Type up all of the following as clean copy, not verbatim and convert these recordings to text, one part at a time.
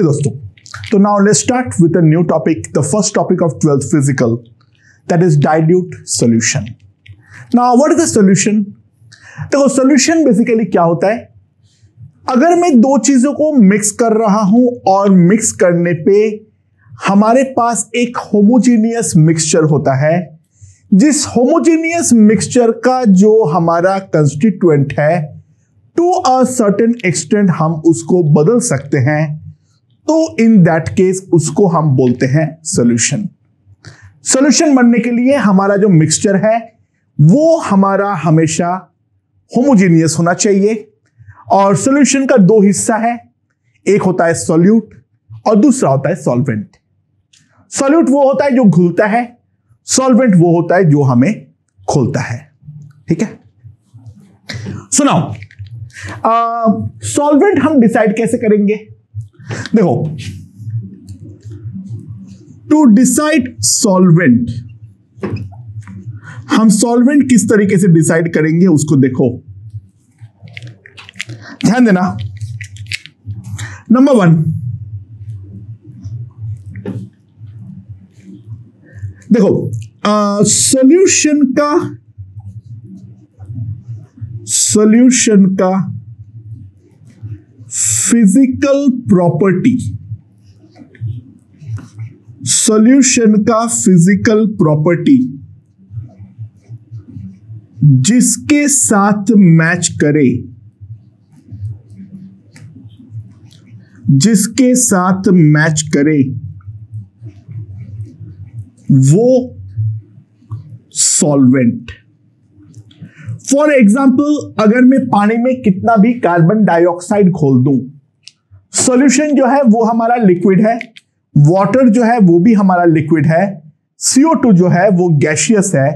Okay दोस्तों, तो now let's start with a new topic, the first topic of 12th physical, that is dilute solution. Now what is the solution? देखो solution basically क्या होता है, अगर मैं दो चीजों को मिक्स कर रहा हूं और मिक्स करने पे हमारे पास एक होमोजीनियस मिक्सचर होता है, जिस होमोजीनियस मिक्सचर का जो हमारा कंस्टिट्यूएंट है टू अ सर्टेन एक्सटेंट हम उसको बदल सकते हैं, तो इन दैट केस उसको हम बोलते हैं सॉल्यूशन। सॉल्यूशन बनने के लिए हमारा जो मिक्सचर है वो हमारा हमेशा होमोजीनियस होना चाहिए, और सॉल्यूशन का दो हिस्सा है, एक होता है सॉल्यूट और दूसरा होता है सॉल्वेंट। सॉल्यूट वो होता है जो घुलता है, सॉल्वेंट वो होता है जो हमें खोलता है। ठीक है, सुनाओ सॉल्वेंट हम डिसाइड कैसे करेंगे? देखो, टू डिसाइड सॉल्वेंट, हम सॉल्वेंट किस तरीके से डिसाइड करेंगे उसको देखो, ध्यान देना। नंबर 1, देखो सॉल्यूशन का फिजिकल प्रॉपर्टी, सॉल्यूशन का फिजिकल प्रॉपर्टी जिसके साथ मैच करे, जिसके साथ मैच करे वो सॉल्वेंट। फॉर एग्जाम्पल, अगर मैं पानी में कितना भी कार्बन डाइऑक्साइड घोल दूं, सॉल्यूशन जो है वो हमारा लिक्विड है, वाटर जो है वो भी हमारा लिक्विड है, CO2 जो है वो गैसियस है,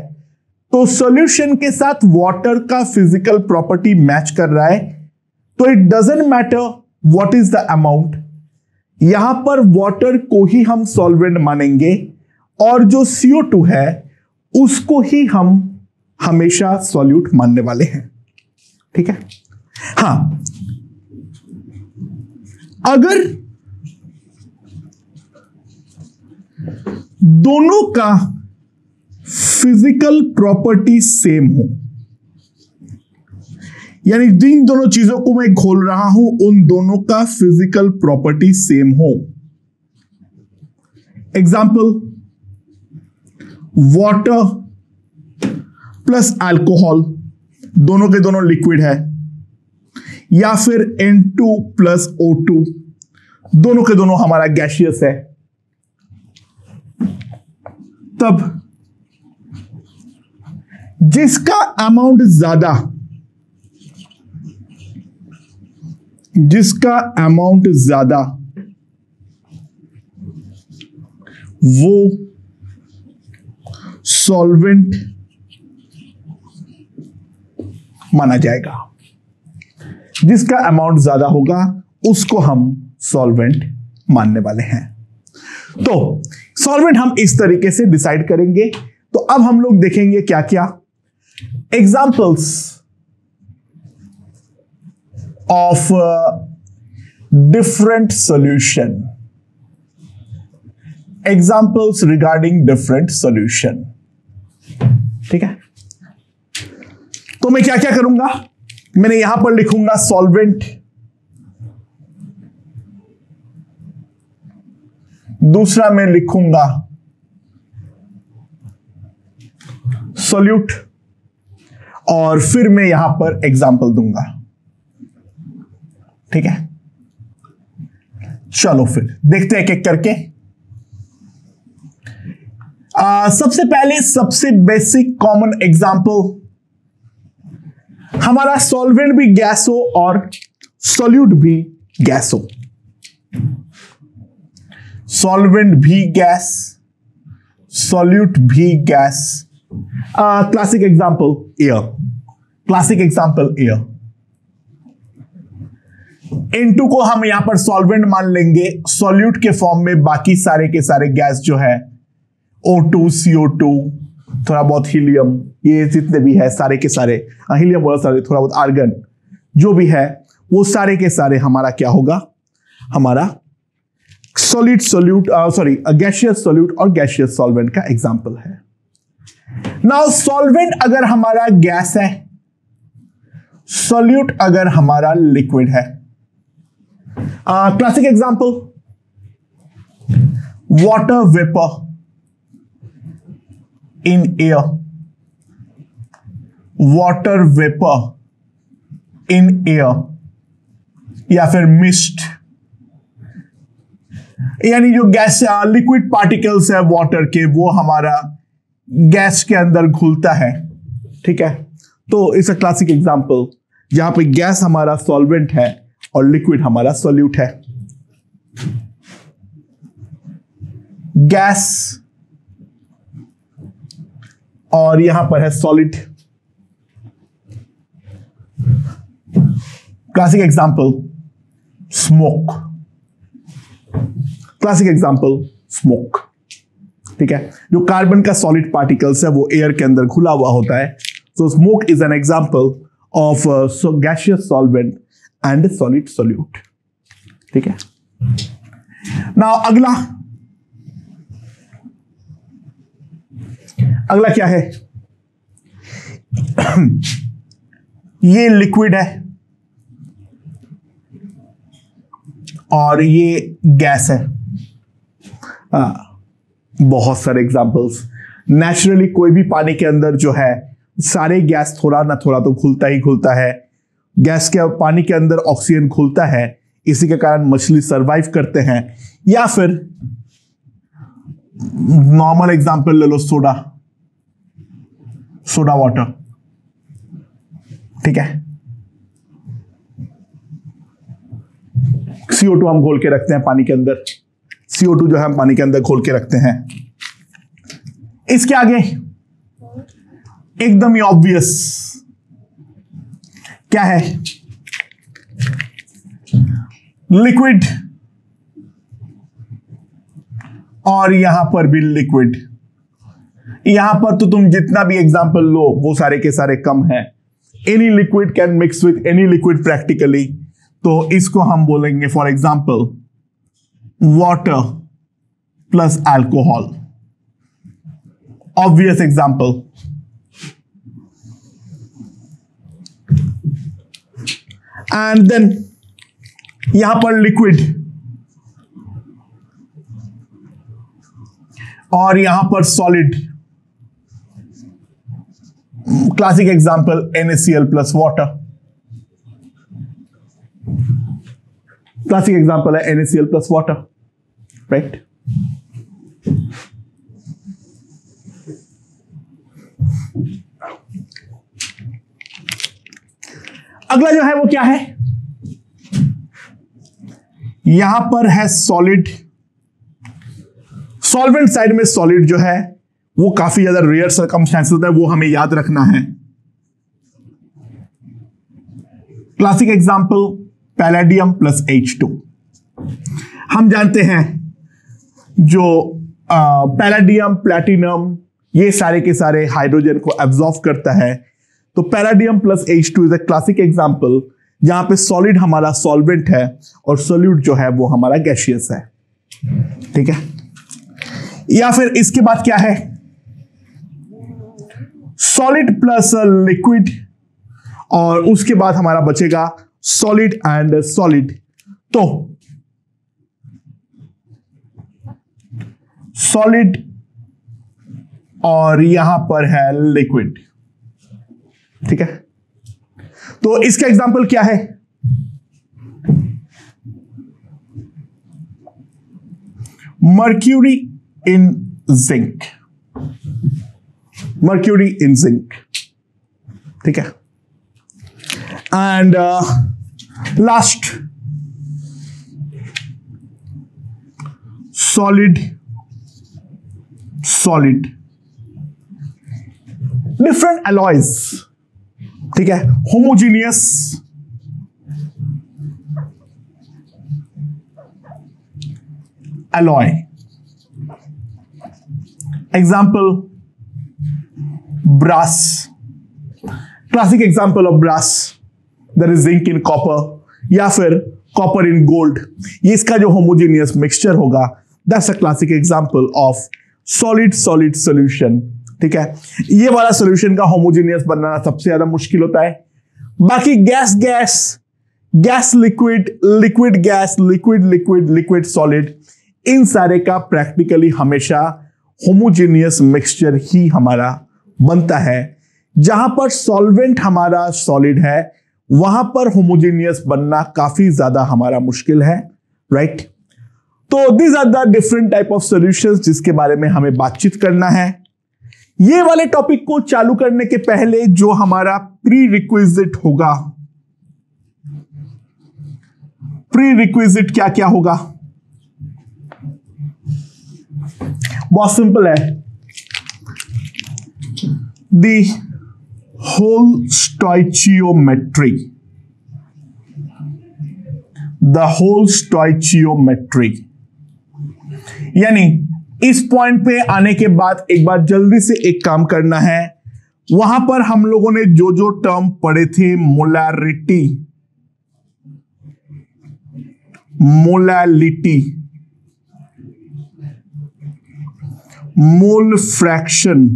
तो सॉल्यूशन के साथ वाटर का फिजिकल प्रॉपर्टी मैच कर रहा है, तो it doesn't matter what is the amount, यहां पर वाटर को ही हम सॉल्वेंट मानेंगे और जो CO2 है उसको ही हम हमेशा सॉल्यूट मानने वाले हैं। ठीक है, हां, अगर दोनों का फिजिकल प्रॉपर्टी सेम हो, यानी जिन दोनों चीजों को मैं खोल रहा हूं उन दोनों का फिजिकल प्रॉपर्टी सेम हो, एग्जाम्पल वाटर प्लस अल्कोहल, दोनों के दोनों लिक्विड है, या फिर N2 प्लस O2, दोनों के दोनों हमारा गैसियस है, तब जिसका अमाउंट ज्यादा, जिसका अमाउंट ज्यादा वो सॉल्वेंट माना जाएगा, जिसका अमाउंट ज्यादा होगा उसको हम सॉल्वेंट मानने वाले हैं। तो सॉल्वेंट हम इस तरीके से डिसाइड करेंगे। तो अब हम लोग देखेंगे क्या क्या examples of different solution, examples regarding different solution. ठीक है, तो मैं क्या क्या करूंगा, मैंने यहां पर लिखूंगा सॉल्वेंट, दूसरा मैं लिखूंगा सॉल्यूट, और फिर मैं यहां पर एग्जाम्पल दूंगा। ठीक है, चलो फिर देखते हैं एक एक करके। सबसे पहले सबसे बेसिक कॉमन एग्जाम्पल, हमारा सॉल्वेंट भी गैस हो और सॉल्यूट भी गैस हो, सॉल्वेंट भी गैस, सॉल्यूट भी gas. Classic example air, classic example air. N2 को हम यहां पर सॉल्वेंट मान लेंगे, सॉल्यूट के फॉर्म में बाकी सारे के सारे गैस जो है O2, CO2, थोड़ा बहुत हीलियम, ये जितने भी है सारे के सारे, हीलियम बहुत सारे, थोड़ा बहुत आर्गन, जो भी है वो सारे के सारे हमारा क्या होगा, हमारा सॉलिड सोल्यूट गैसियस सोल्यूट और गैसियस सॉल्वेंट का एग्जांपल है। नाउ सॉल्वेंट अगर हमारा गैस है, सोल्यूट अगर हमारा लिक्विड है। Classic example water vapour in air, water vapour in air या फिर मिस्ट, यानी जो गैस लिक्विड पार्टिकल्स है वाटर के वो हमारा गैस के अंदर घुलता है। ठीक है, तो इट्स अ क्लासिक एग्जांपल जहां पे गैस हमारा सॉल्वेंट है और लिक्विड हमारा सोल्यूट है। गैस और यहां पर है solid. Classic example smoke, classic example smoke. ठीक है, जो कार्बन का सॉलिड पार्टिकल्स है वो एयर के अंदर घुला हुआ होता है। So smoke is an example of gaseous solvent and solid solute. ठीक है, नाउ अगला क्या है? ये लिक्विड है और ये गैस है। बहुत सारे एग्जांपल्स। नेचुरली कोई भी पानी के अंदर जो है सारे गैस थोड़ा ना थोड़ा तो घुलता ही घुलता है। गैस के पानी के अंदर ऑक्सीजन घुलता है, इसी के कारण मछली सरवाइव करते हैं। या फिर नॉर्मल एग्जांपल ले लो, सोडा वाटर। ठीक है, CO2 हम घोल के रखते हैं पानी के अंदर। CO2 जो है हम पानी के अंदर घोल के रखते हैं। इसके आगे एकदम ही ऑब्वियस क्या है? लिक्विड और यहां पर भी लिक्विड। यहां पर तो तुम जितना भी एग्जांपल लो वो सारे के सारे कम है। Any liquid can mix with any liquid practically, तो इसको हम बोलेंगे for example water plus alcohol. Obvious example. And then यहां पर लिक्विड और यहां पर solid. Classic example NaCl plus water. Classic example है NaCl प्लस वाटर, राइट? अगला जो है वो क्या है? यहां पर है सॉलिड। सॉल्वेंट साइड में सॉलिड जो है वो काफी ज्यादा रेयर सर्कमस्टेंसेस होता है, वो हमें याद रखना है। Classic example palladium plus H2। हम जानते हैं जो पैलेडियम, प्लैटिनम, ये सारे के सारे हाइड्रोजन को एब्जॉर्ब करता है। तो palladium plus H2 is a classic example जहां पे सॉलिड हमारा सॉल्वेंट है और सोल्यूट जो है वो हमारा गैसियस है। ठीक है, या फिर इसके बाद क्या है? सॉलिड प्लस लिक्विड और उसके बाद हमारा बचेगा सॉलिड एंड सॉलिड। तो सॉलिड और यहां पर है लिक्विड। ठीक है, तो इसका एग्जांपल क्या है? मर्क्यूरी इन जिंक। मर्क्यूरी इन जिंक। ठीक है, and last solid solid. Different alloys. ठीक है, homogeneous, alloy. Example, brass. Classic example of brass, there is zinc in copper. या फिर कॉपर इन गोल्ड, ये इसका जो होमोजेनियस मिक्सचर होगा, that's a classic example of solid solid solution. ठीक है, ये वाला सॉल्यूशन का होमोजेनियस बनाना सबसे ज्यादा मुश्किल होता है। बाकी gas gas, gas liquid, liquid gas, liquid liquid, liquid solid, इन सारे का प्रैक्टिकली हमेशा होमोजेनियस मिक्सचर ही हमारा बनता है। जहां पर सॉल्वेंट हमारा सॉलिड है वहां पर होमोजेनियस बनना काफी ज्यादा हमारा मुश्किल है, राइट। तो these are the different type of solutions जिसके बारे में हमें बातचीत करना है। ये वाले टॉपिक को चालू करने के पहले जो हमारा प्री रिक्विजिट होगा, प्री रिक्विजिट क्या क्या होगा, बहुत सिंपल है। The whole stoichiometry, the whole stoichiometry, यानी इस पॉइंट पे आने के बाद एक बार जल्दी से एक काम करना है। वहां पर हम लोगों ने जो जो टर्म पढ़े थे, molarity, molality, mole fraction,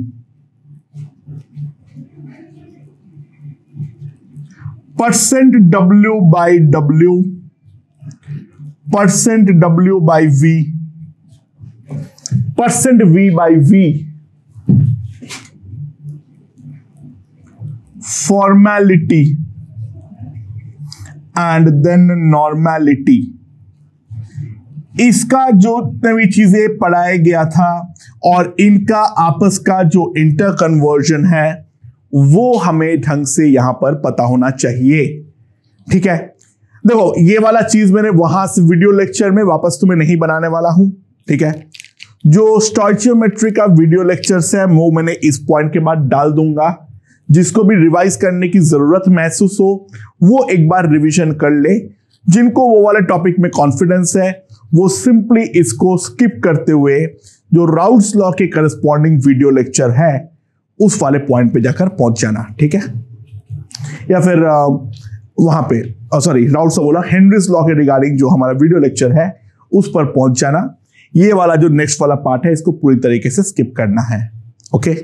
percent W by W, percent W by V, percent V by V, formality and then normality. इसका जो नवी चीजें पढ़ाया गया था और इनका आपस का जो इंटर कन्वर्जन है वो हमें ढंग से यहां पर पता होना चाहिए। ठीक है, देखो ये वाला चीज मैंने वहां से वीडियो लेक्चर में वापस तुम्हें नहीं बनाने वाला हूं। ठीक है, जो स्टोइचियोमेट्री का वीडियो लेक्चर्स है वो मैंने इस पॉइंट के बाद डाल दूंगा। जिसको भी रिवाइज करने की जरूरत महसूस हो वो एक बार रिवीजन कर ले। जिनको वो वाले टॉपिक में कॉन्फिडेंस है वो सिंपली इसको स्किप करते हुए जो राउल्ट्स लॉ के करस्पॉन्डिंग वीडियो लेक्चर है उस वाले पॉइंट पे जाकर पहुंच जाना। ठीक है, या फिर वहां पे सॉरी राउल्ट्स बोला, हेनरीज लॉ के रिगार्डिंग जो हमारा वीडियो लेक्चर है उस पर पहुंच जाना। ये वाला जो नेक्स्ट वाला पार्ट है इसको पूरी तरीके से स्किप करना है। ओके।